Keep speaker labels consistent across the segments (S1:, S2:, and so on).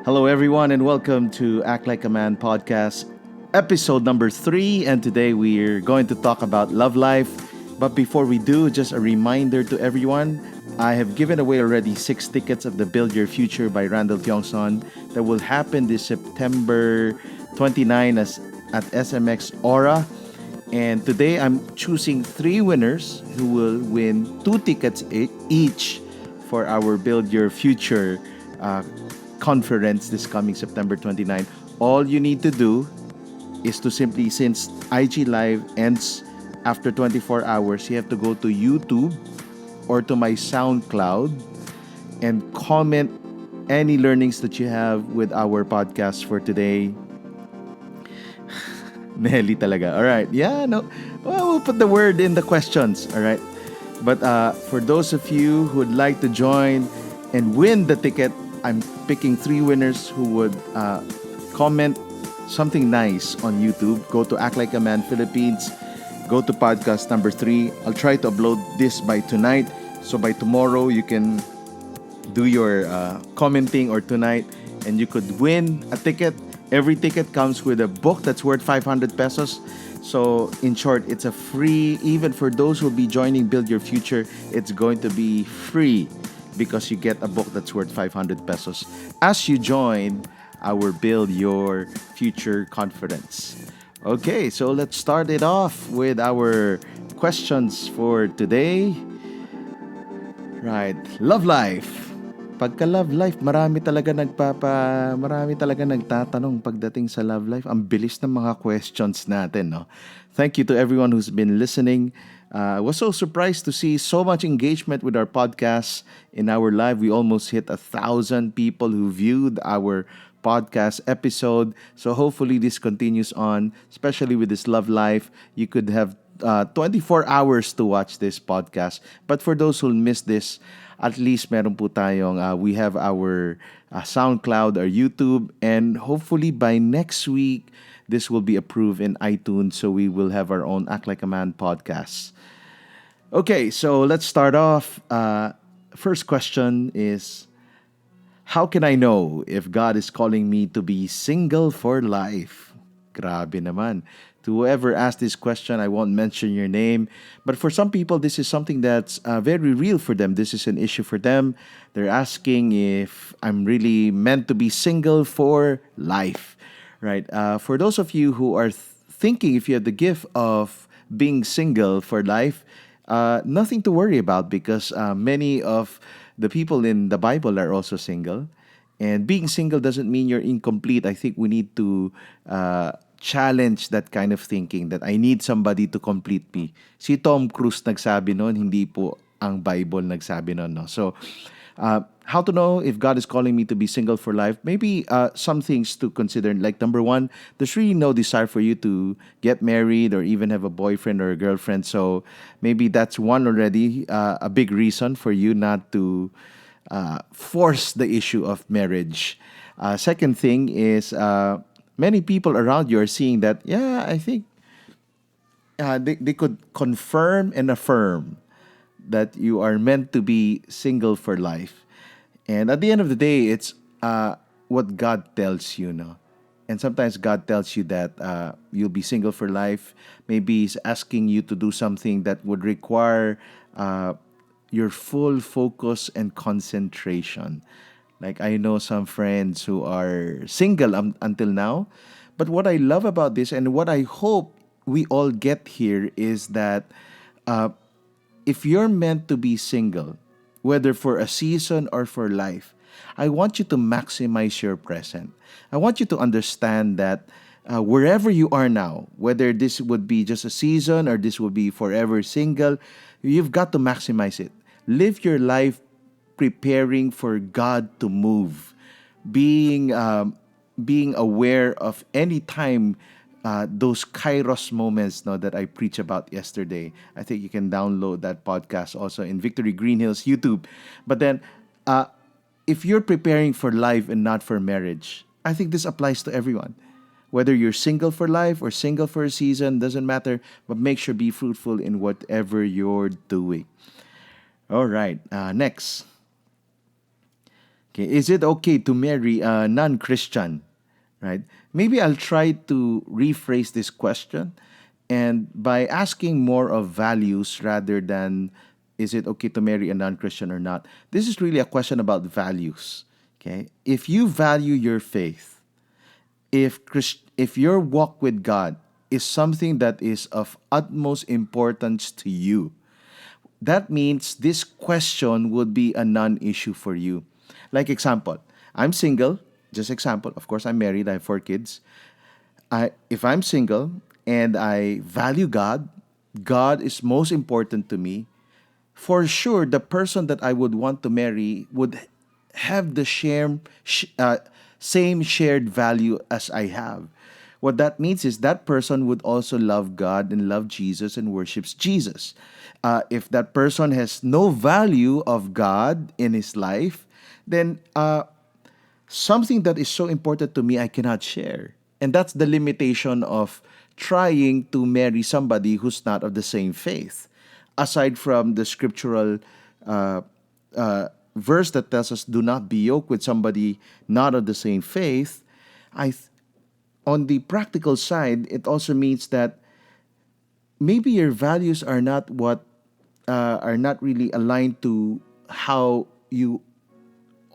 S1: Hello, everyone, and welcome to Act Like a Man podcast, episode number 3. And today we're going to talk about love life. But before we do, just a reminder to everyone I have given away already 6 tickets of the Build Your Future by Randall Tiongson that will happen this September 29 at SMX Aura. And today I'm choosing 3 winners who will win 2 tickets each for our Build Your Future conference this coming September 29. All you need to do is to simply, since IG Live ends after 24 hours, you have to go to YouTube or to my SoundCloud and comment any learnings that you have with our podcast for today. Nelly talaga. All right. Yeah, no. Well, we'll put the word in the questions. All right. But for those of you who would like to join and win the ticket, I'm picking 3 winners who would comment something nice on YouTube. Go to Act Like a Man Philippines. Go to podcast number 3. I'll try to upload this by tonight. So by tomorrow, you can do your commenting or tonight and you could win a ticket. Every ticket comes with a book that's worth 500 pesos. So in short, it's a free, even for those who will be joining Build Your Future, it's going to be free because you get a book that's worth 500 pesos as you join our Build Your Future conference. Okay, so let's start it off with our questions for today. Right, love life. Pagka love life, marami talaga nagtatanong pagdating sa love life. Ang bilis ng mga questions natin, no? Thank you to everyone who's been listening. I was so surprised to see so much engagement with our podcast in our live. We almost hit 1,000 people who viewed our podcast episode. So hopefully this continues on, especially with this love life. You could have 24 hours to watch this podcast. But for those who missed this, at least meron po tayong, we have our SoundCloud, our YouTube, and hopefully by next week, this will be approved in iTunes, so we will have our own Act Like a Man podcast. Okay, so let's start off. First question is, how can I know if God is calling me to be single for life? Grabe naman. To whoever asked this question, I won't mention your name. But for some people, this is something that's very real for them. This is an issue for them. They're asking if I'm really meant to be single for life, right? For those of you who are thinking if you have the gift of being single for life, nothing to worry about because many of the people in the Bible are also single. And being single doesn't mean you're incomplete. I think we need to challenge that kind of thinking that I need somebody to complete me. Si Tom Cruise nagsabi noon, hindi po ang Bible nagsabi noon. No? So, how to know if God is calling me to be single for life? Maybe some things to consider. Like number 1, there's really no desire for you to get married or even have a boyfriend or a girlfriend. So maybe that's one already, a big reason for you not to force the issue of marriage. Second thing is, many people around you are seeing that, yeah, I think they could confirm and affirm that you are meant to be single for life. And at the end of the day, it's what God tells you, no? And sometimes God tells you that you'll be single for life. Maybe He's asking you to do something that would require your full focus and concentration. Like I know some friends who are single until now. But what I love about this and what I hope we all get here is that if you're meant to be single, whether for a season or for life, I want you to maximize your present. I want you to understand that wherever you are now, whether this would be just a season or this will be forever single, you've got to maximize it. Live your life preparing for God to move, being aware of any time those kairos moments, no, that I preached about yesterday. I think you can download that podcast also in Victory Green Hills YouTube. But then, if you're preparing for life and not for marriage, I think this applies to everyone. Whether you're single for life or single for a season, doesn't matter. But make sure be fruitful in whatever you're doing. All right, next. Okay, is it okay to marry a non-Christian? Right? Maybe I'll try to rephrase this question and by asking more of values rather than is it okay to marry a non-Christian or not. This is really a question about values. Okay? If you value your faith, if your walk with God is something that is of utmost importance to you, that means this question would be a non-issue for you. Like example, I'm single. Just example. Of course, I'm married. I have 4 kids. If I'm single and I value God, God is most important to me. For sure, the person that I would want to marry would have the same shared value as I have. What that means is that person would also love God and love Jesus and worships Jesus. If that person has no value of God in his life, then something that is so important to me I cannot share. And that's the limitation of trying to marry somebody who's not of the same faith. Aside from the scriptural uh, verse that tells us, do not be yoked with somebody not of the same faith, I th- on the practical side, it also means that maybe your values are not really aligned to how you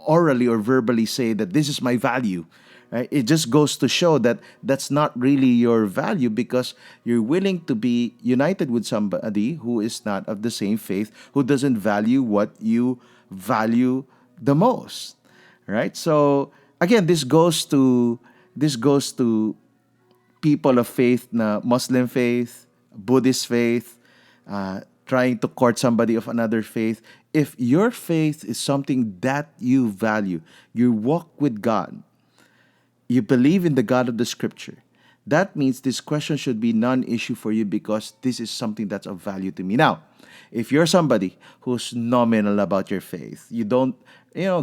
S1: orally or verbally say that this is my value. Right? It just goes to show that that's not really your value because you're willing to be united with somebody who is not of the same faith, who doesn't value what you value the most. Right? So again, this goes to people of faith na Muslim faith, Buddhist faith, trying to court somebody of another faith. If your faith is something that you value, you walk with God, you believe in the God of the scripture, that means this question should be non-issue for you because this is something that's of value to me. Now, if you're somebody who's nominal about your faith, you don't,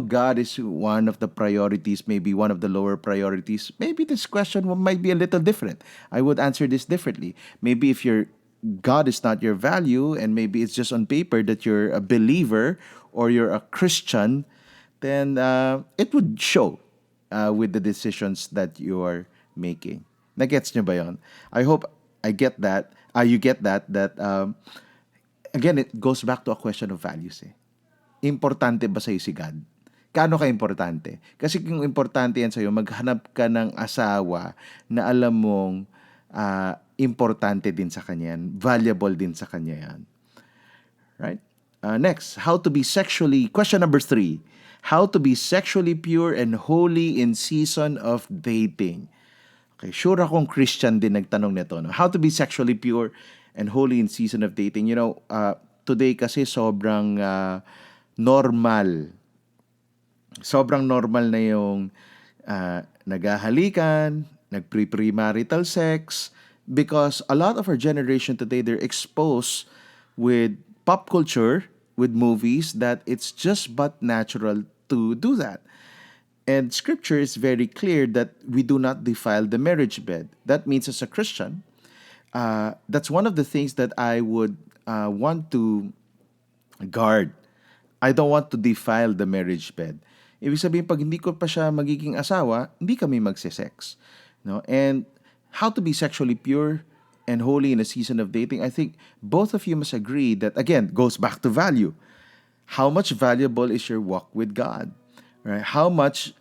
S1: God is one of the priorities, maybe one of the lower priorities, maybe this question might be a little different. I would answer this differently. Maybe if your God is not your value and maybe it's just on paper that you're a believer or you're a Christian, then it would show with the decisions that you are making. Nagets nyo ba yon? I hope I get that. You get that again, it goes back to a question of values eh. Importante ba sa'yo si God? Kaano ka importante? Kasi kung importante yan sa'yo, maghanap ka ng asawa na alam mong importante din sa kanya yan, valuable din sa kanya yan. Right? Next, question number 3. How to be sexually pure and holy in season of dating. Okay, sure akong Christian din nagtanong nito. No? How to be sexually pure and holy in season of dating. Today kasi normal. Sobrang normal na yung naghahalikan, nagpre-premarital sex, because a lot of our generation today, they're exposed with pop culture, with movies, that it's just but natural to do that. And scripture is very clear that we do not defile the marriage bed. That means as a Christian, that's one of the things that I would want to guard. I don't want to defile the marriage bed. Ibig sabihin, pag hindi ko pa siya magiging asawa, hindi kami magse-sex. No? And how to be sexually pure and holy in a season of dating, I think both of you must agree that, again, goes back to value. How much valuable is your walk with God? Right? How much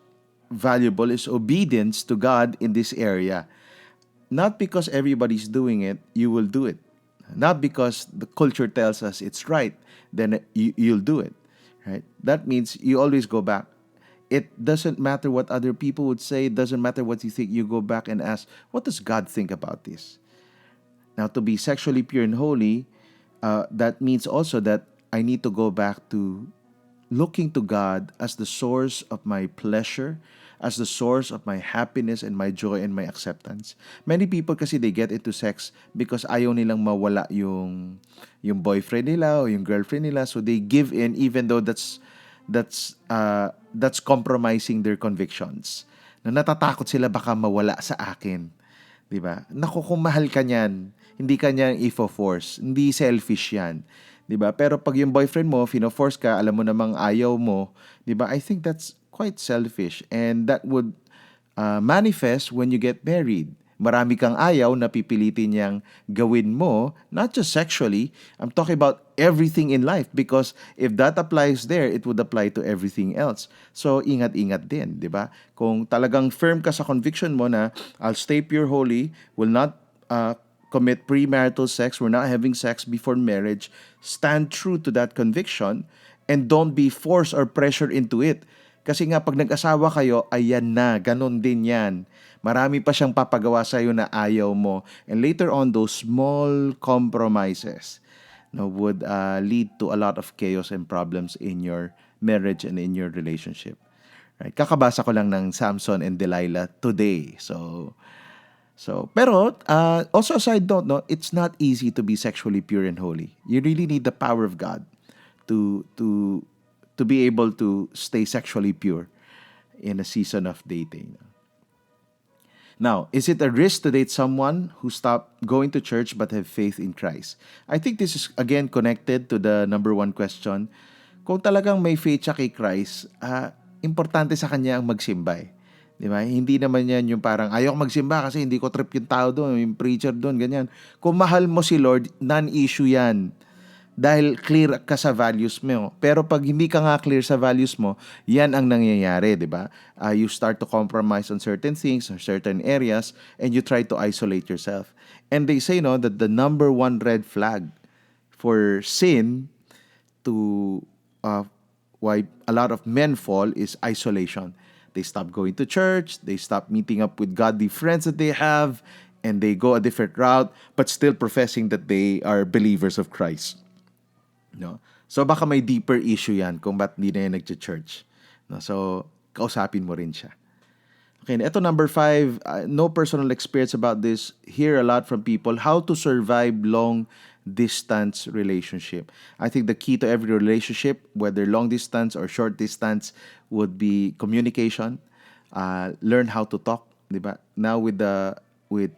S1: valuable is obedience to God in this area? Not because everybody's doing it, you will do it. Not because the culture tells us it's right, then you'll do it. Right? That means you always go back. It doesn't matter what other people would say. It doesn't matter what you think. You go back and ask, what does God think about this? Now, to be sexually pure and holy, that means also that I need to go back to looking to God as the source of my pleasure, as the source of my happiness and my joy and my acceptance. Many people kasi they get into sex because ayaw nilang mawala yung boyfriend nila o yung girlfriend nila, so they give in even though that's compromising their convictions. Na natatakot sila baka mawala sa akin. 'Di ba? Naku, kung mahal ka niyan, hindi ka niya ifo-force. Hindi selfish 'yan. 'Di ba? Pero pag yung boyfriend mo, fino-force ka, alam mo namang ayaw mo, 'di ba? I think that's quite selfish, and that would manifest when you get married. Marami kang ayaw na pipilitin niyang gawin mo, not just sexually. I'm talking about everything in life, because if that applies there, it would apply to everything else. So, ingat-ingat din, di ba? Kung talagang firm ka sa conviction mo na I'll stay pure holy, will not commit premarital sex, we're not having sex before marriage, stand true to that conviction and don't be forced or pressured into it. Kasi nga, pag nag-asawa kayo, ayan na, ganun din yan. Marami pa siyang papagawa sa'yo na ayaw mo. And later on, those small compromises would lead to a lot of chaos and problems in your marriage and in your relationship. Right? Kakabasa ko lang ng Samson and Delilah today. Pero also a side note, no, it's not easy to be sexually pure and holy. You really need the power of God to be able to stay sexually pure in a season of dating. Now, is it a risk to date someone who stopped going to church but have faith in Christ? I think this is again connected to the number one question. Kung talagang may faith siya kay Christ, importante sa kanya ang magsimba. Di ba? Hindi naman yan yung parang ayaw magsimba kasi hindi ko trip yung tao doon, yung preacher doon, ganyan. Kung mahal mo si Lord, non-issue yan. Dahil clear ka sa values mo. Pero pag hindi ka nga clear sa values mo, yan ang nangyayari, di ba? You start to compromise on certain things, or certain areas, and you try to isolate yourself. And they say, no, that the number one red flag for sin to why a lot of men fall is isolation. They stop going to church, they stop meeting up with godly friends that they have, and they go a different route, but still professing that they are believers of Christ. No? So baka may deeper issue yan kung ba't hindi na yan nag-church. No? So, kausapin mo rin siya. Okay, ito number 5, no personal experience about this. Hear a lot from people how to survive long distance relationship. I think the key to every relationship, whether long distance or short distance, would be communication. Learn how to talk, di ba? Now with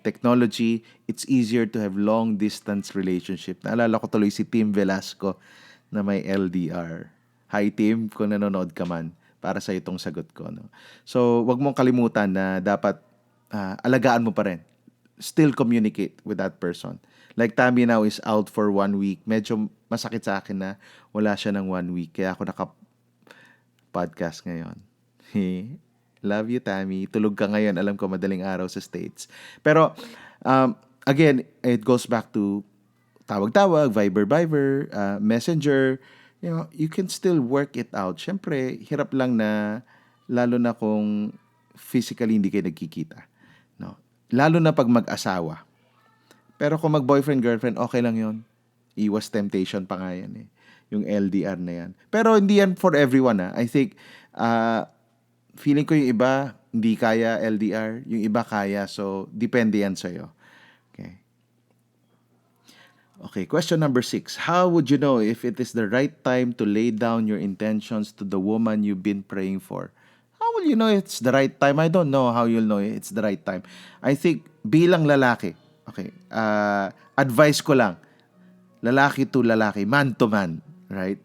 S1: technology, it's easier to have long distance relationship. Naalala ko tuloy si Tim Velasco na may LDR. Hi Tim, kung nanonood ka man, para sa itong sagot ko. No? So, wag mong kalimutan na dapat alagaan mo pa rin. Still communicate with that person. Like Tammy now is out for 1 week. Medyo masakit sa akin na wala siya ng 1 week. Kaya ako naka-podcast ngayon. Love you, Tammy. Tulog ka ngayon. Alam ko, madaling araw sa States. Pero, again, it goes back to tawag-tawag, Viber, Messenger. You know, you can still work it out. Siyempre, hirap lang na, lalo na kung physically hindi kayo nagkikita. No? Lalo na pag mag-asawa. Pero kung mag-boyfriend, girlfriend, okay lang yon. Iwas temptation pa nga yan eh. Yung LDR na yan. Pero hindi yan for everyone. I think, feeling ko yung iba, hindi kaya LDR. Yung iba kaya. So, depende yan sa'yo. Okay. Okay, question number 6. How would you know if it is the right time to lay down your intentions to the woman you've been praying for? How will you know it's the right time? I don't know how you'll know it's the right time. I think, bilang lalaki, okay, advice ko lang, lalaki to lalaki, man to man, right?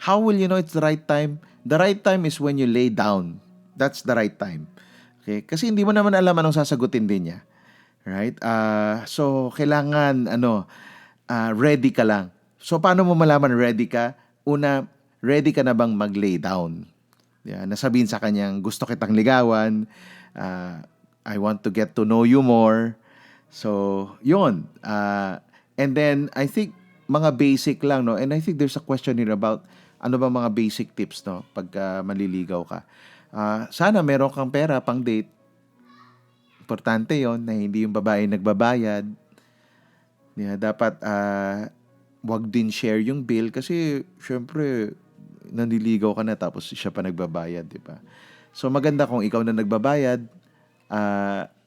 S1: How will you know it's the right time? The right time is when you lay down. That's the right time. Okay? Kasi hindi mo naman alam anong sasagutin din niya. Right? So, kailangan, ready ka lang. So, paano mo malaman ready ka? Una, ready ka na bang mag-lay down? Yeah, nasabihin sa kanyang, gusto kitang ligawan. I want to get to know you more. So, yun. And then, I think, mga basic lang, no? And I think there's a question here about ano ba mga basic tips, no? Pagka maliligaw ka. Sana meron kang pera pang date. Importante yon na hindi yung babae nagbabayad. Yeah, dapat wag din share yung bill kasi syempre nanliligaw ka na tapos siya pa nagbabayad, di ba? So maganda kung ikaw na nagbabayad.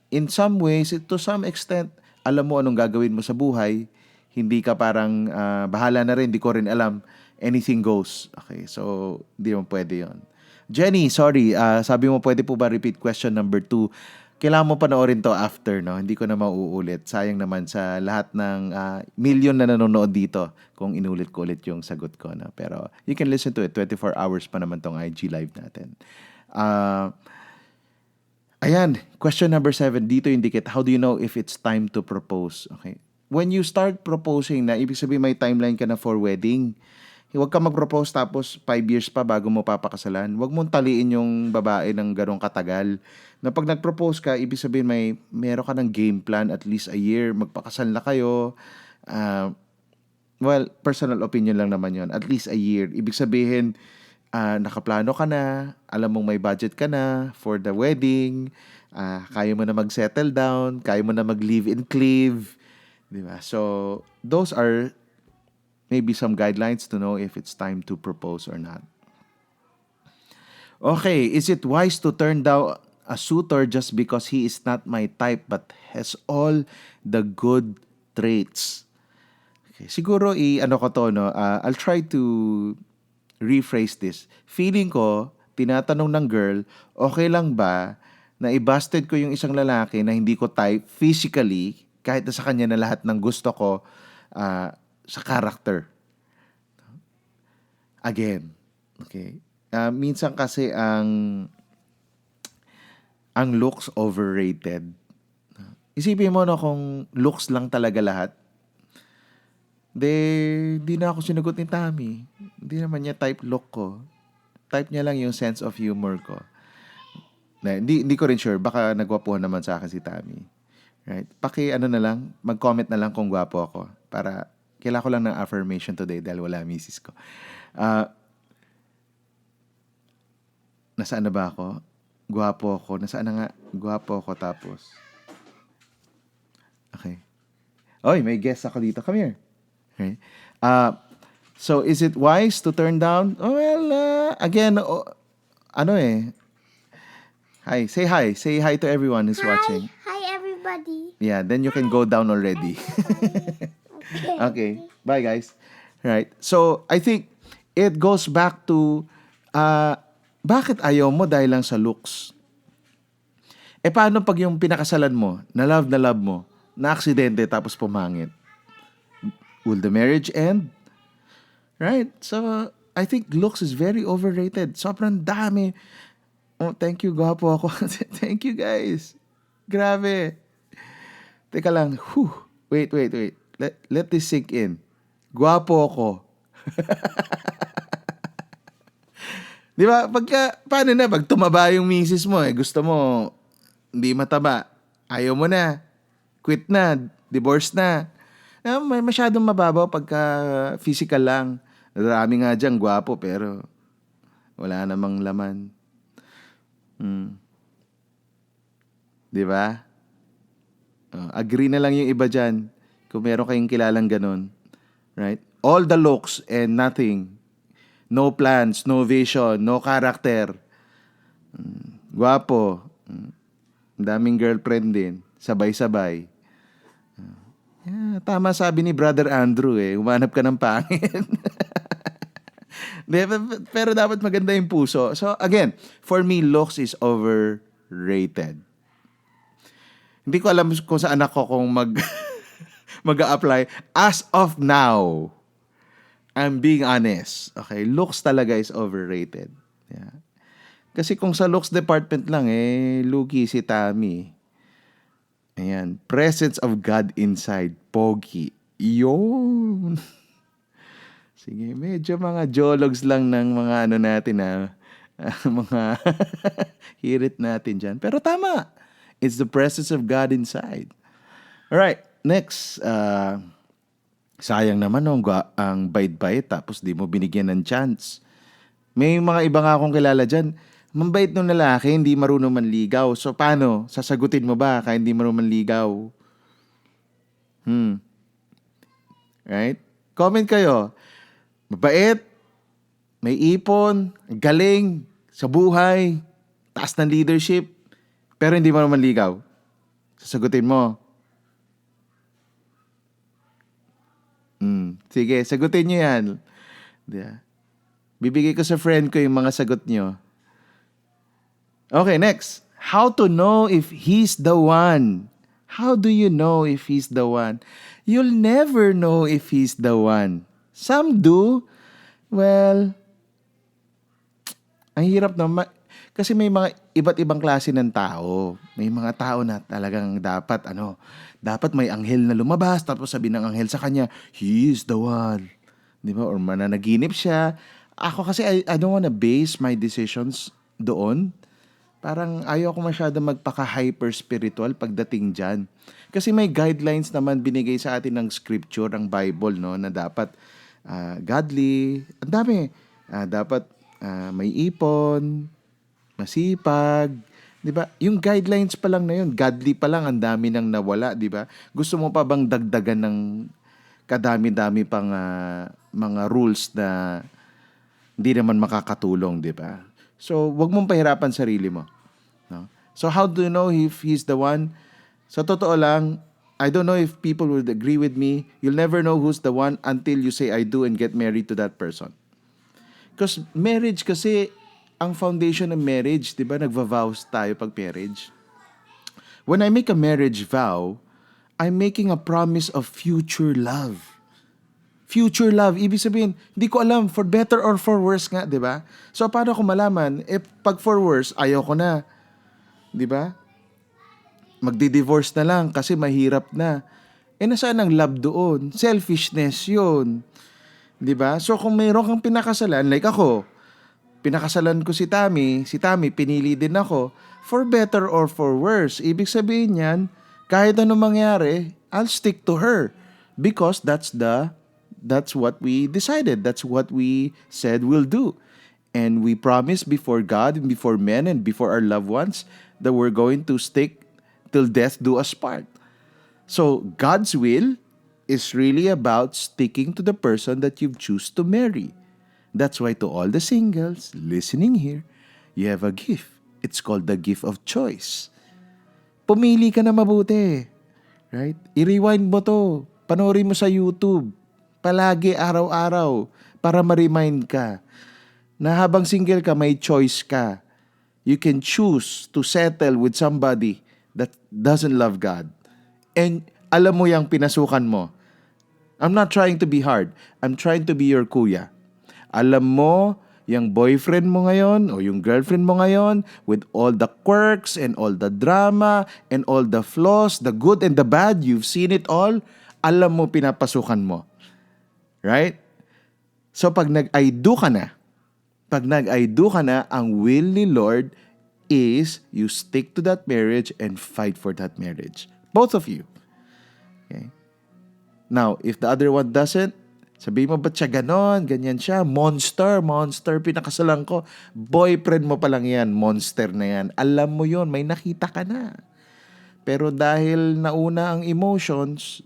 S1: In some ways, to some extent, alam mo anong gagawin mo sa buhay. Hindi ka parang bahala na rin, di ko rin alam. Anything goes. Okay, so hindi mo pwede yon. Jenny, sorry. Sabi mo pwede po ba repeat question number 2? kailangan mo panoorin to after, no? Hindi ko na mauulit. Sayang naman sa lahat ng million na nanonood dito kung inulit ko ulit yung sagot ko, no? Pero you can listen to it. 24 hours pa naman tong IG live natin. Ayan, question number 7. Dito yung dikit. How do you know if it's time to propose? Okay. When you start proposing na, ibig sabihin may timeline ka na for wedding. Huwag ka mag-propose tapos 5 years pa bago mo papakasalan. Huwag mong taliin yung babae ng ganong katagal. Na pag nag-propose ka, ibig sabihin meron ka ng game plan at least a year. Magpakasal na kayo. Well, personal opinion lang naman yon. At least a year. Ibig sabihin, nakaplano ka na, alam mong may budget ka na for the wedding, kaya mo na mag-settle down, kaya mo na mag-live and cleave. Diba? So, those are maybe some guidelines to know if it's time to propose or not. Okay, is it wise to turn down a suitor just because he is not my type but has all the good traits? Okay, siguro ko to, no? I'll try to rephrase this. Feeling ko, tinatanong ng girl, okay lang ba na i-busted ko yung isang lalaki na hindi ko type physically, kahit na sa kanya na lahat ng gusto ko sa character. Again, okay? Minsan kasi ang looks overrated. Isipin mo, no, kung looks lang talaga lahat, di na ako sinagot ni Tammy. Hindi naman niya type look ko. Type niya lang yung sense of humor ko. Hindi ko rin sure. Baka nagwapuhan naman sa akin si Tammy. Right? Mag-comment na lang kung gwapo ako. Para, kailangan ko lang ng affirmation today dahil wala misis ko. Nasaan na ba ako? Gwapo ako. Nasaan na nga? Gwapo ako tapos. Okay. Oy, may guest ako dito. Come here. Okay. So, is it wise to turn down? Well, again, hi. Say hi. Say hi to everyone who's watching.
S2: Hi, everybody.
S1: Yeah, then you can go down already. Okay. Bye, guys. Right. So, I think it goes back to, bakit ayaw mo dahil lang sa looks? Paano pag yung pinakasalan mo, na love mo, na aksidente tapos pumangit? Will the marriage end? Right? So, I think looks is very overrated. Sobrang dami. Oh, thank you, gwapo ako. Thank you, guys. Grabe. Teka lang. Wait. Let this sink in. Gwapo ako. Di ba? Paano na? Pag tumaba yung misis mo, gusto mo, hindi mataba. Ayaw mo na. Quit na. Divorce na. May masyadong mababaw pagka physical lang. Marami nga dyan, gwapo, pero wala namang laman. Di ba? Agree na lang yung iba dyan kung meron kayong kilalang ganun. Right? All the looks and nothing. No plans, no vision, no character. Gwapo. Daming girlfriend din. Sabay-sabay. Yeah, tama sabi ni Brother Andrew humanap ka ng pangit. Pero dapat maganda yung puso. So again, for me, looks is overrated. Hindi ko alam kung sa anak ko kung mag-a-apply. As of now, I'm being honest. Okay, looks talaga is overrated. Yeah. Kasi kung sa looks department lang, lugi si Tammy. Ayan. Presence of God inside. Pogi. Yun. Sige, medyo mga jologs lang ng mga natin mga hirit natin dyan. Pero tama. It's the presence of God inside. Alright, next. Sayang naman ang bait-bait tapos di mo binigyan ng chance. May mga iba nga akong kilala dyan. Mambait nung lalaki, hindi marunong manligaw. So, paano? Sasagutin mo ba kaya hindi marunong manligaw? Right? Comment kayo. Mabait, may ipon, galing sa buhay, taas ng leadership, pero hindi marunong manligaw. Sasagutin mo. Sige, sagutin nyo yan. Yeah. Bibigay ko sa friend ko yung mga sagot nyo. Okay, next. How to know if he's the one? How do you know if he's the one? You'll never know if he's the one. Some do. Well, ang hirap naman. Kasi may mga iba't ibang klase ng tao. May mga tao na talagang dapat may anghel na lumabas tapos sabi ng anghel sa kanya, he is the one. Di ba? Or mananaginip siya. Ako kasi I don't wanna base my decisions doon. Parang ayaw ko masyado magpaka-hyper spiritual pagdating dyan. Kasi may guidelines naman binigay sa atin ng scripture, ng Bible, no, na dapat godly, ang dami. Dapat may ipon, masipag, 'di ba? Yung guidelines pa lang na yun, godly pa lang ang dami nang nawala, 'di ba? Gusto mo pa bang dagdagan ng kadami-dami pang mga rules na hindi naman makakatulong, 'di ba? So, wag mong pahirapan sarili mo, no? So, how do you know if he's the one? Sa totoo lang, I don't know if people would agree with me. You'll never know who's the one until you say I do and get married to that person. Because marriage kasi, ang foundation ng marriage, di ba, nagva-vows tayo pag marriage. When I make a marriage vow, I'm making a promise of future love. Future love, ibig sabihin, hindi ko alam, for better or for worse nga, di ba? So, paano ko malaman? Pag for worse, ayaw ko na. Di ba? Magdi-divorce na lang kasi mahirap na. Nasaan ang love doon? Selfishness yun. Di ba? So, kung mayroon kang pinakasalan, like ako, pinakasalan ko si Tammy pinili din ako, for better or for worse. Ibig sabihin yan, kahit anong mangyari, I'll stick to her. Because that's what we decided. That's what we said we'll do. And we promised before God and before men and before our loved ones that we're going to stick till death do us part. So, God's will is really about sticking to the person that you've choose to marry. That's why to all the singles listening here, you have a gift. It's called the gift of choice. Pumili ka na mabuti. Right? I-rewind mo to. Panoorin mo sa YouTube. Palagi, araw-araw. Para ma-remind ka na habang single ka, may choice ka. You can choose to settle with somebody that doesn't love God. And alam mo yung pinasukan mo. I'm not trying to be hard. I'm trying to be your kuya. Alam mo, yung boyfriend mo ngayon o yung girlfriend mo ngayon with all the quirks and all the drama and all the flaws, the good and the bad, you've seen it all, alam mo pinapasukan mo. Right? So pag nag-I do ka na, ang will ni Lord is you stick to that marriage and fight for that marriage. Both of you. Okay? Now, if the other one doesn't, sabihin mo, ba't siya ganon? Ganyan siya. Monster, pinakasalan ko. Boyfriend mo pa lang yan. Monster na yan. Alam mo yon, may nakita ka na. Pero dahil nauna ang emotions,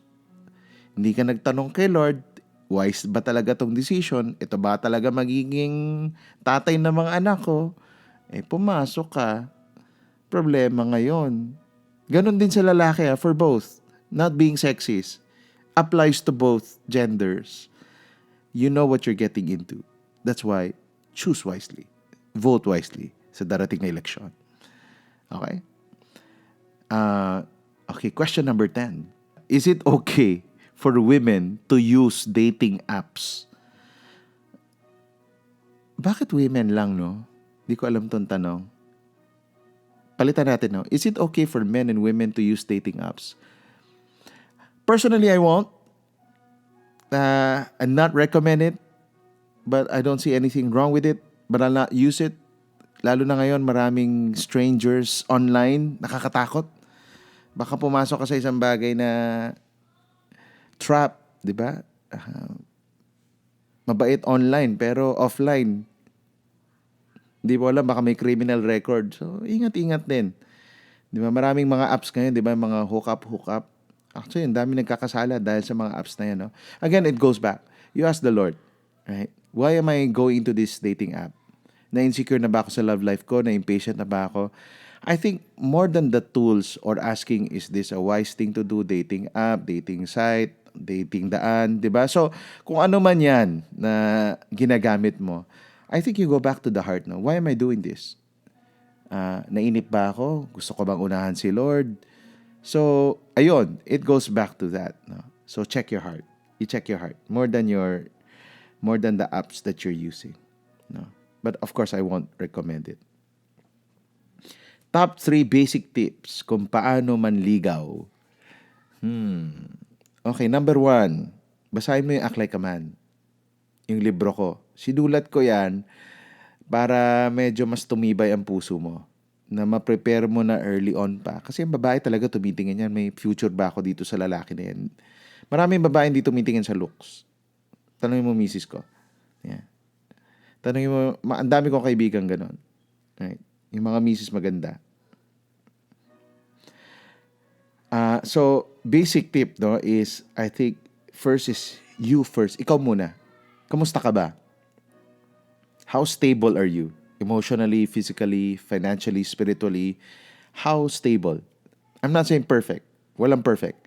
S1: hindi ka nagtanong kay Lord, wise ba talaga tong decision? Ito ba talaga magiging tatay ng mga anak ko? Pumasok ka. Problema ngayon. Ganon din sa lalaki, for both. Not being sexist. Applies to both genders. You know what you're getting into. That's why, choose wisely. Vote wisely sa darating na eleksyon. Okay? Okay, question number 10. Is it okay for women to use dating apps? Bakit women lang, no? Di ko alam tong tanong. Palitan natin, no? Is it okay for men and women to use dating apps? Personally, I won't. And not recommend it, but I don't see anything wrong with it, but I'll not use it. Lalo na ngayon, maraming strangers online, nakakatakot. Baka pumasok ka sa isang bagay na trap, di ba? Mabait online, pero offline, hindi mo alam, baka may criminal record. So, ingat-ingat din. Di ba? Maraming mga apps ngayon, di ba? Mga hook-up. Actually, ang dami nagkakasala dahil sa mga apps na yan. No? Again, it goes back. You ask the Lord, right? Why am I going to this dating app? Na-insecure na ba ako sa love life ko? Na-impatient na ba ako? I think more than the tools or asking, is this a wise thing to do? Dating app, dating site, dating daan, di ba? So, kung ano man yan na ginagamit mo, I think you go back to the heart. No? Why am I doing this? Nainip ba ako? Gusto ko bang unahan si Lord? So, ayun, it goes back to that. No? So, check your heart. You check your heart more than the apps that you're using. No? But of course, I won't recommend it. Top 3 basic tips kung paano manligaw. Okay, number 1. Basahin mo yung Act Like a Man. Yung libro ko. Sinulat ko yan para medyo mas tumibay ang puso mo. Na ma-prepare mo na early on pa. Kasi yung babae talaga tumitingin yan. May future ba ako dito sa lalaki na yan? Maraming babae hindi tumitingin sa looks. Tanungin mo misis ko. Yeah. Tanungin mo, ang dami kong kaibigan ganon. Right? Yung mga misis maganda. So, basic tip no is, I think, first is you first. Ikaw muna. Kamusta ka ba? How stable are you? Emotionally, physically, financially, spiritually. How stable? I'm not saying perfect. Walang perfect.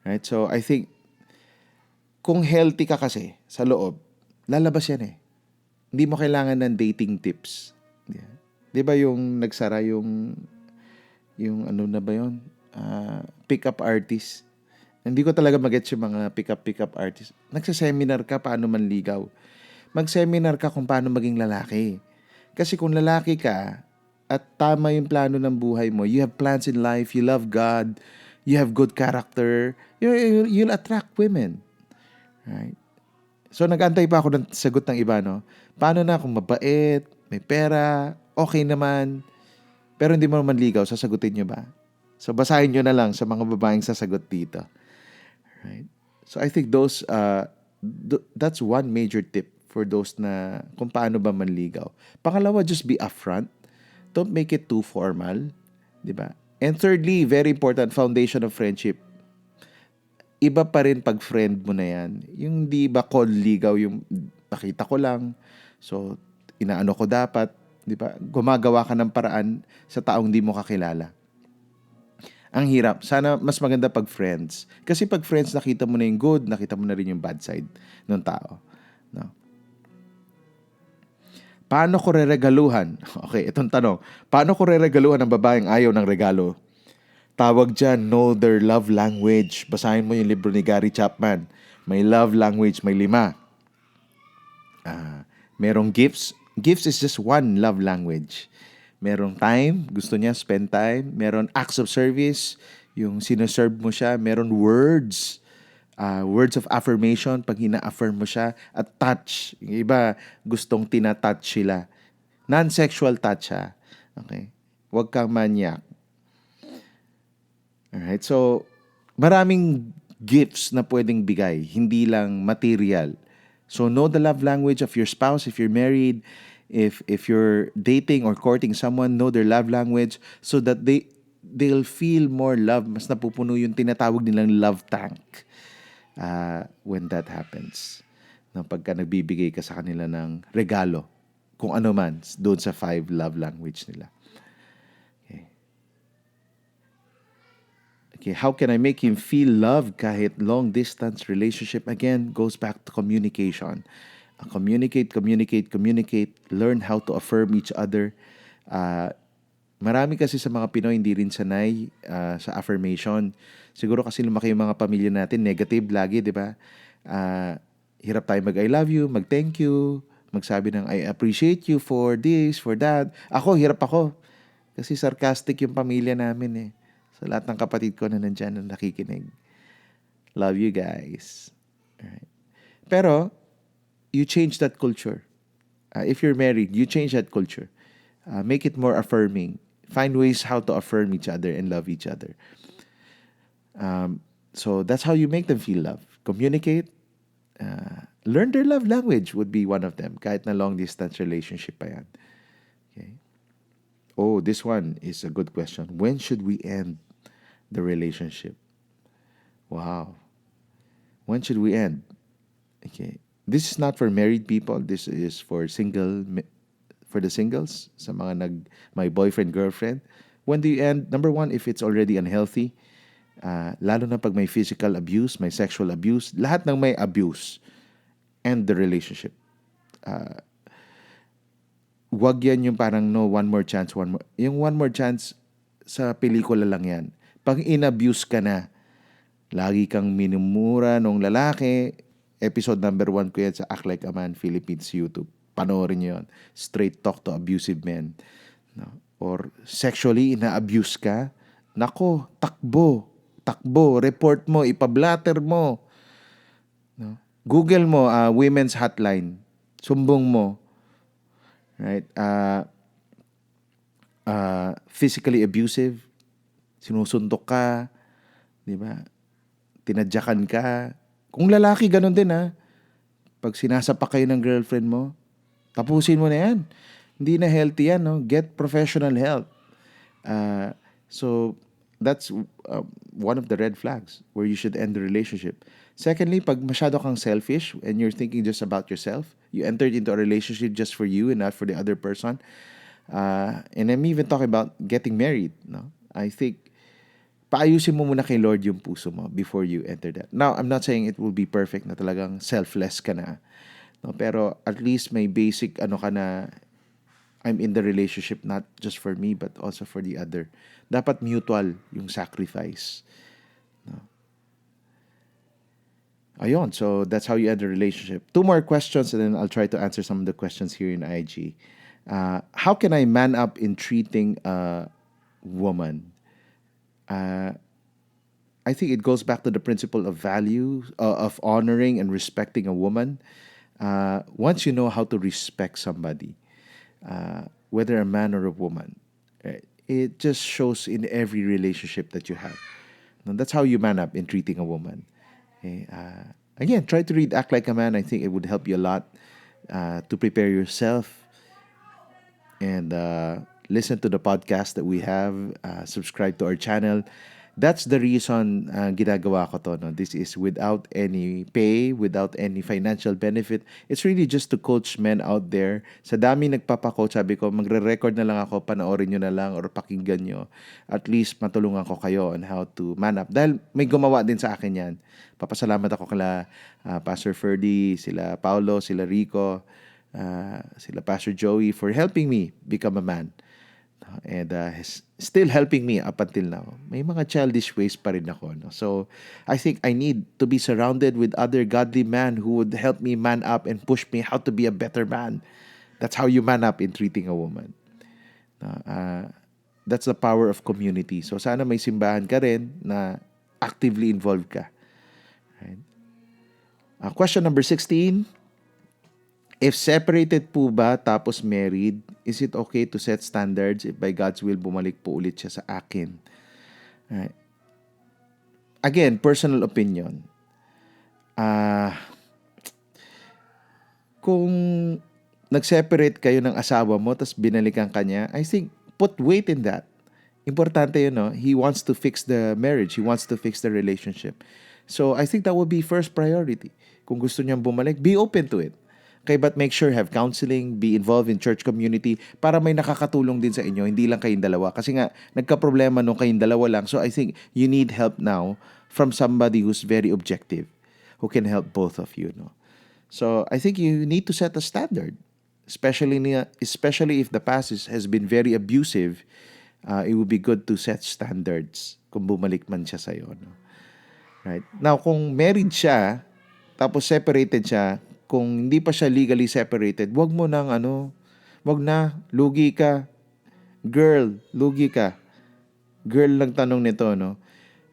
S1: Right? So, I think, kung healthy ka kasi sa loob, lalabas yan eh. Hindi mo kailangan ng dating tips. Yeah. Di ba yung nagsara yung ano na ba yun? Pick-up artist. Hindi ko talaga magets yung mga pick-up artist. Nagsaseminar ka paano manligaw. Mag-seminar ka kung paano maging lalaki. Kasi kung lalaki ka at tama yung plano ng buhay mo, you have plans in life, you love God, you have good character, you'll attract women. Right? So, nag-antay pa ako ng sagot ng iba, no? Paano na kung mabait, may pera, okay naman, pero hindi mo manligaw, sasagutin nyo ba? So, basahin nyo na lang sa mga babaeng sasagot dito. Right? So, I think that's one major tip for those na kung paano ba manligaw. Pangalawa, just be upfront. Don't make it too formal. Diba? And thirdly, very important, foundation of friendship. Iba pa rin pag friend mo na yan. Yung di ba call ligaw, yung nakita ko lang, so inaano ko dapat, di ba? Gumagawa ka ng paraan sa taong di mo kakilala. Ang hirap. Sana mas maganda pag friends. Kasi pag friends, nakita mo na yung good, nakita mo na rin yung bad side ng tao. No? Paano ko reregaluhan? Okay, itong tanong. Paano ko reregaluhan ng babaeng ayaw ng regalo? Tawag dyan, know their love language. Basahin mo yung libro ni Gary Chapman. May love language, may 5. Merong gifts. Gifts is just one love language. Merong time, gusto niya spend time. Meron acts of service, yung sinaserve mo siya. Meron words, words of affirmation, pag ina-affirm mo siya. At touch, yung iba gustong tinatouch sila. Non-sexual touch ha. Okay? Huwag kang manyak. Alright, so maraming gifts na pwedeng bigay, hindi lang material. So know the love language of your spouse if you're married, if you're dating or courting someone, know their love language so that they'll feel more love. Mas napupuno yung tinatawag nilang love tank when that happens. No, pagka nagbibigay ka sa kanila ng regalo, kung ano man, doon sa 5 love language nila. Okay, how can I make him feel love kahit long-distance relationship? Again, goes back to communication. Communicate. Learn how to affirm each other. Marami kasi sa mga Pinoy hindi rin sanay sa affirmation. Siguro kasi lumaki yung mga pamilya natin, negative lagi, di ba? Hirap tayo mag-I love you, mag-thank you, magsabi ng I appreciate you for this, for that. Hirap ako. Kasi sarcastic yung pamilya namin eh. Sa lahat ng kapatid ko na nandyan na nakikinig. Love you guys. Alright. Pero, you change that culture. If you're married, you change that culture. Make it more affirming. Find ways how to affirm each other and love each other. So, that's how you make them feel love. Communicate. Learn their love language would be one of them. Kahit na long-distance relationship pa yan. Okay. Oh, this one is a good question. When should we end the relationship? Wow. When should we end? Okay. This is not for married people. This is for the singles, sa mga my boyfriend, girlfriend. When do you end? Number 1, if it's already unhealthy. Lalo na pag may physical abuse, may sexual abuse, lahat ng may abuse, end the relationship. wag yan yung parang no, one more chance, one more. Yung one more chance sa pelikula lang yan. Pag in-abuse ka na, lagi kang minumura nung lalaki. Episode number 1 ko yan sa Act Like a Man Philippines YouTube. Panoorin nyo yun. Straight talk to abusive men. No? Or sexually ina-abuse ka. Nako, takbo. Takbo. Report mo. Ipablatter mo. No? Google mo, women's hotline. Sumbong mo. Right? Physically abusive. Sinusuntok ka. Di ba? Tinadyakan ka. Kung lalaki, ganun din ha. Pag sinasapak kayo ng girlfriend mo, tapusin mo na yan. Hindi na healthy yan, no? Get professional help. So, that's one of the red flags where you should end the relationship. Secondly, pag masyado kang selfish and you're thinking just about yourself, you entered into a relationship just for you and not for the other person. And I'm even talking about getting married, no? I think paayusin mo muna kay Lord yung puso mo before you enter that. Now, I'm not saying it will be perfect na talagang selfless ka na. No? Pero at least may basic ka na, I'm in the relationship not just for me but also for the other. Dapat mutual yung sacrifice. No? Ayun, so that's how you end the relationship. 2 more questions and then I'll try to answer some of the questions here in IG. How can I man up in treating a woman? I think it goes back to the principle of value, of honoring and respecting a woman. Once you know how to respect somebody, whether a man or a woman, it just shows in every relationship that you have. And that's how you man up in treating a woman. Okay? Again, try to read Act Like a Man. I think it would help you a lot to prepare yourself and listen to the podcast that we have, subscribe to our channel. That's the reason ginagawa ko to. No? This is without any pay, without any financial benefit. It's really just to coach men out there. Sa dami nagpapakoach, sabi ko, magre-record na lang ako, panoorin nyo na lang or pakinggan nyo. At least matulungan ko kayo on how to man up. Dahil may gumawa din sa akin yan. Papasalamat ako kala Pastor Ferdy, sila Paulo, sila Rico, sila Pastor Joey for helping me become a man. And still helping me up until now. May mga childish ways pa rin ako. No? So, I think I need to be surrounded with other godly men who would help me man up and push me how to be a better man. That's how you man up in treating a woman. That's the power of community. So, sana may simbahan ka rin na actively involved ka. Right? Question number 16. If separated po ba tapos married, is it okay to set standards if by God's will bumalik po ulit siya sa akin? Right. Again, personal opinion. Kung nag-separate kayo ng asawa mo tapos binalikan ka niya, I think put weight in that. Importante yun, no? He wants to fix the marriage. He wants to fix the relationship. So I think that would be first priority. Kung gusto niyang bumalik, be open to it. Okay, but make sure have counseling, be involved in church community para may nakakatulong din sa inyo, hindi lang kayong dalawa. Kasi nga, nagka-problema nung kayong dalawa lang. So I think you need help now from somebody who's very objective, who can help both of you. No? So I think you need to set a standard, especially if the past has been very abusive. It would be good to set standards kung bumalik man siya sa'yo. No? Right? Now, kung married siya, tapos separated siya, kung hindi pa siya legally separated, wag na, lugi ka. Girl, lugi ka. Girl lang tanong nito, no?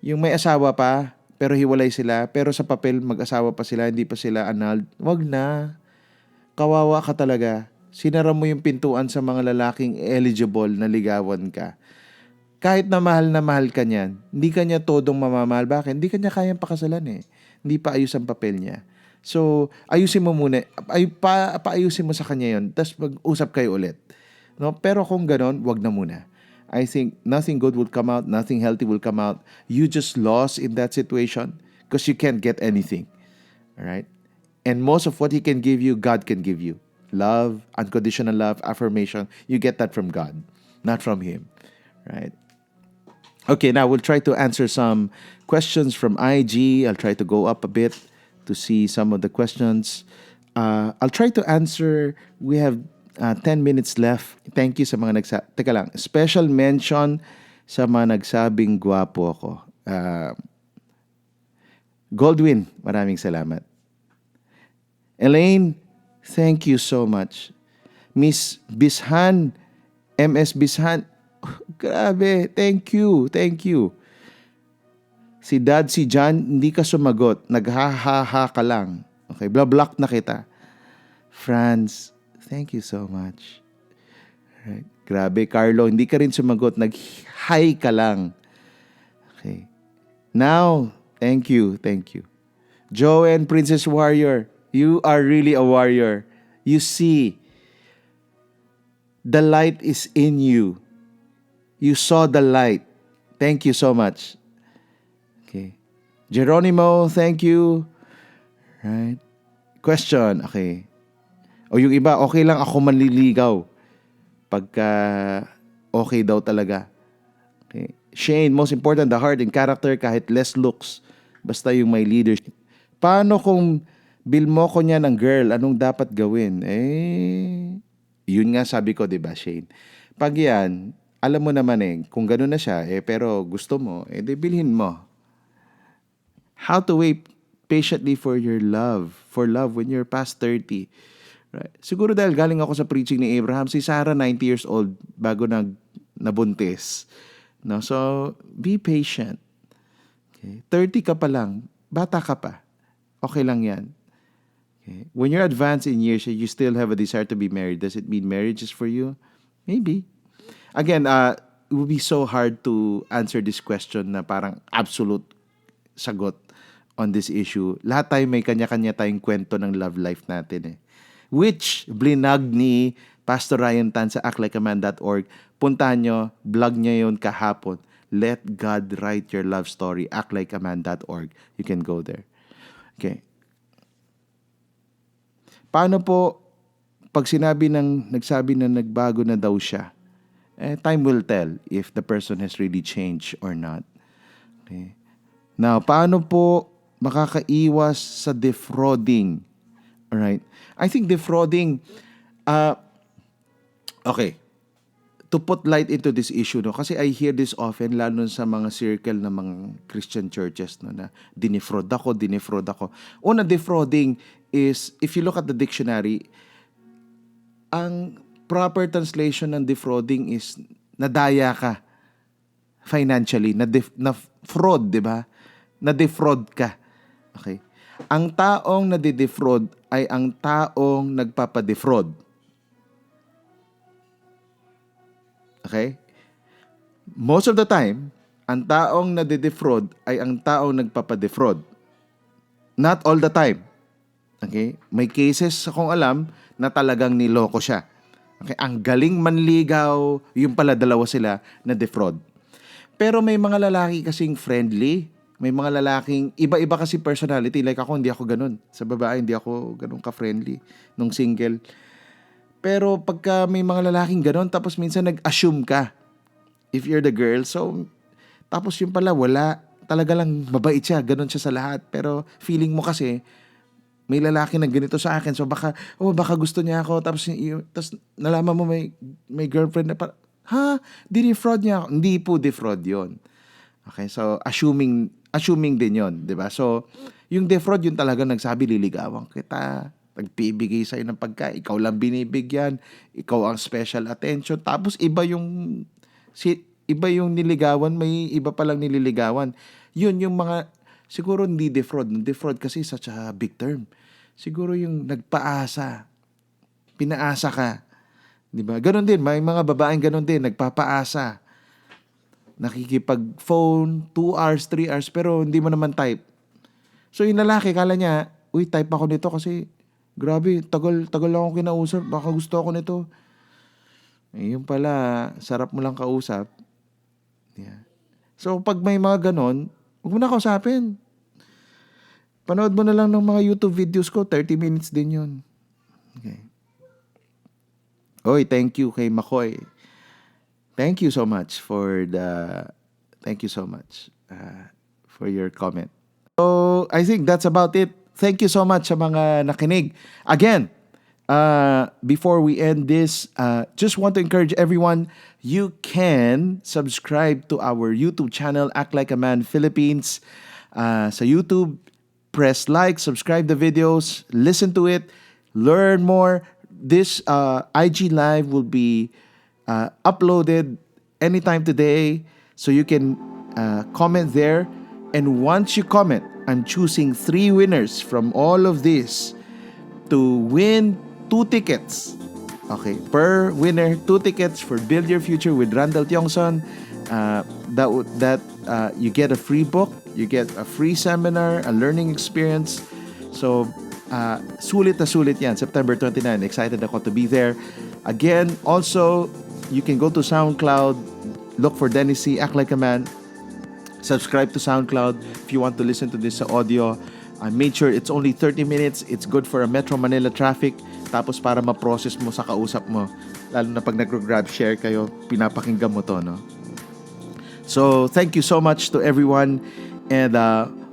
S1: Yung may asawa pa, pero hiwalay sila, pero sa papel mag-asawa pa sila, hindi pa sila annulled, wag na. Kawawa ka talaga. Sinara mo yung pintuan sa mga lalaking eligible na ligawan ka. Kahit na mahal ka niyan, hindi ka niya todong mamamahal. Bakit? Hindi ka niya kayang pakasalan eh. Hindi pa ayos ang papel niya. So, ayusin mo muna. Paayusin mo sa kanya yon. Tapos mag-usap kayo ulit. No? Pero kung ganon, wag na muna. I think nothing good will come out. Nothing healthy will come out. You just lost in that situation because you can't get anything. Alright? And most of what He can give you, God can give you. Love, unconditional love, affirmation. You get that from God, not from Him. Right? Okay, now we'll try to answer some questions from IG. I'll try to go up a bit to see some of the questions. I'll try to answer. We have 10 minutes left. Thank you sa mga Teka lang, special mention sa mga nagsabing gwapo ako. Goldwyn, maraming salamat. Elaine, thank you so much. Miss Bishan, MS Bishan, grabe, thank you, thank you. Si Dad, si John, hindi ka sumagot. Naghahaha ka lang. Okay, bla-block na kita. Franz, thank you so much. Right. Grabe, Carlo, hindi ka rin sumagot. Nag-hi ka lang. Okay. Now, thank you, thank you. Joanne, Princess Warrior, you are really a warrior. You see, the light is in you. You saw the light. Thank you so much. Okay. Geronimo, thank you. Right. Question, okay. O yung iba, okay lang ako manliligaw. Pagka okay daw talaga. Okay. Shane, most important, the heart and character kahit less looks. Basta yung may leadership. Paano kung bill mo ko niya ng girl, anong dapat gawin? Yun nga sabi ko, diba, Shane? Pag yan, alam mo naman kung gano'n na siya, pero gusto mo, di bilhin mo. How to wait patiently for love when you're past 30. Right? Siguro dahil galing ako sa preaching ni Abraham, si Sarah 90 years old bago nabuntis. No? So, be patient. Okay? 30 ka pa lang, bata ka pa. Okay lang yan. Okay? When you're advanced in years, you still have a desire to be married. Does it mean marriage is for you? Maybe. Again, it would be so hard to answer this question na parang absolute sagot on this issue. Lahat tayo may kanya-kanya tayong kwento ng love life natin Which blinag ni Pastor Ryan Tan sa actlikeaman.org. Puntahan nyo, blog niya yun kahapon. Let God write your love story, actlikeaman.org. You can go there. Okay. Paano po pag nagsabi na nagbago na daw siya? Time will tell if the person has really changed or not. Okay. Now, paano po makakaiwas sa defrauding? Alright? I think defrauding, okay, to put light into this issue, no? Kasi I hear this often, lalo sa mga circle ng mga Christian churches, no, na dinefraud ako. Una, defrauding is, if you look at the dictionary, ang proper translation ng defrauding is nadaya ka financially, na fraud, di ba? Na-defraud ka. Okay. Ang taong nade-defraud ay ang taong nagpapa-defraud. Okay? Most of the time, ang taong nade-defraud ay ang taong nagpapa-defraud. Not all the time. Okay? May cases akong alam na talagang niloko siya. Okay? Ang galing manligaw, yung pala dalawa sila na defraud. Pero may mga lalaki kasing friendly, may mga lalaking, iba-iba kasi personality. Like ako, hindi ako ganun. Sa babae, hindi ako ganun ka-friendly nung single. Pero pagka may mga lalaking ganun, tapos minsan nag-assume ka. If you're the girl, so, tapos yung pala, wala. Talaga lang mabait siya, ganun siya sa lahat. Pero feeling mo kasi, may lalaki na ganito sa akin. So baka gusto niya ako. Tapos nalaman mo may girlfriend na Di-defraud niya ako. Hindi po defraud yon. Okay, so assuming din yon, di ba? So, yung defraud, yun talaga nagsabi, liligawan kita, nagpibigay sa'yo ng pagkain, ikaw lang binibigyan, ikaw ang special attention, tapos iba yung niligawan, may iba palang nililigawan. Yun yung mga, siguro hindi defraud. Defraud kasi such a big term. Siguro yung nagpaasa, pinaasa ka. Di ba? Ganon din, may mga babaeng ganon din, nagpapaasa. Nakikipag-phone, 2 hours, 3 hours, pero hindi mo naman type. So yung lalaki, kala niya, type ako nito kasi, grabe, tagal lang ako kinausap, baka gusto ako nito. Yung pala, sarap mo lang kausap. Yeah. So pag may mga ganon, huwag mo na kausapin. Panood mo na lang ng mga YouTube videos ko, 30 minutes din yun. Okay. Thank you kay Makoy. Thank you so much for your comment. So, I think that's about it. Thank you so much sa mga nakinig. Again, Before we end this, just want to encourage everyone, you can subscribe to our YouTube channel, Act Like a Man Philippines. Sa YouTube, press like, subscribe the videos, listen to it, learn more. This IG Live will be uploaded anytime today, so you can comment there. And once you comment, I'm choosing 3 winners from all of this to win 2 tickets. Okay, per winner, 2 tickets for Build Your Future with Randall Tiongson. You get a free book, you get a free seminar, a learning experience. So, sulit na sulit yan. September 29. Excited ako to be there. Again, also, you can go to SoundCloud, look for Dennis C. Act Like a Man. Subscribe to SoundCloud if you want to listen to this sa audio. I made sure it's only 30 minutes. It's good for a Metro Manila traffic. Tapos para ma-process mo sa kausap mo. Lalo na pag nag-grab share kayo, pinapakinggan mo to, no? So, thank you so much to everyone. And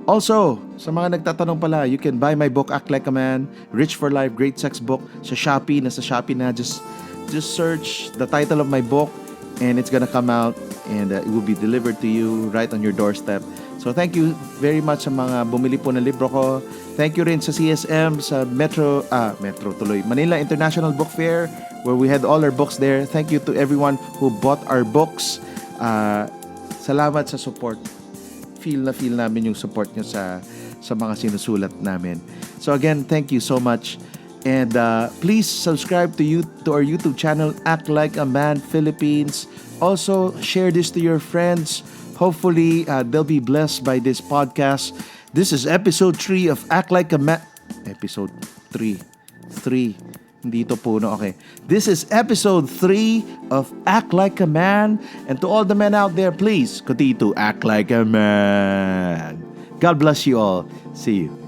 S1: also, sa mga nagtatanong pala, you can buy my book, Act Like a Man, Rich for Life, Great Sex Book. Sa Shopee, nasa Shopee na. Just search the title of my book and it's gonna come out and it will be delivered to you right on your doorstep. So thank you very much sa mga bumili po ng libro ko. Thank you rin sa CSM, sa Metro tuloy, Manila International Book Fair, where we had all our books there. Thank you to everyone who bought our books. Salamat sa support. Feel namin yung support nyo sa mga sinusulat namin. So again, thank you so much. And please subscribe to our YouTube channel, Act Like a Man Philippines. Also, share this to your friends. Hopefully, they'll be blessed by this podcast. This is episode 3 of Act Like a Man. Episode 3. 3. Hindi ito puno. Okay. This is episode 3 of Act Like a Man. And to all the men out there, please continue to act like a man. God bless you all. See you.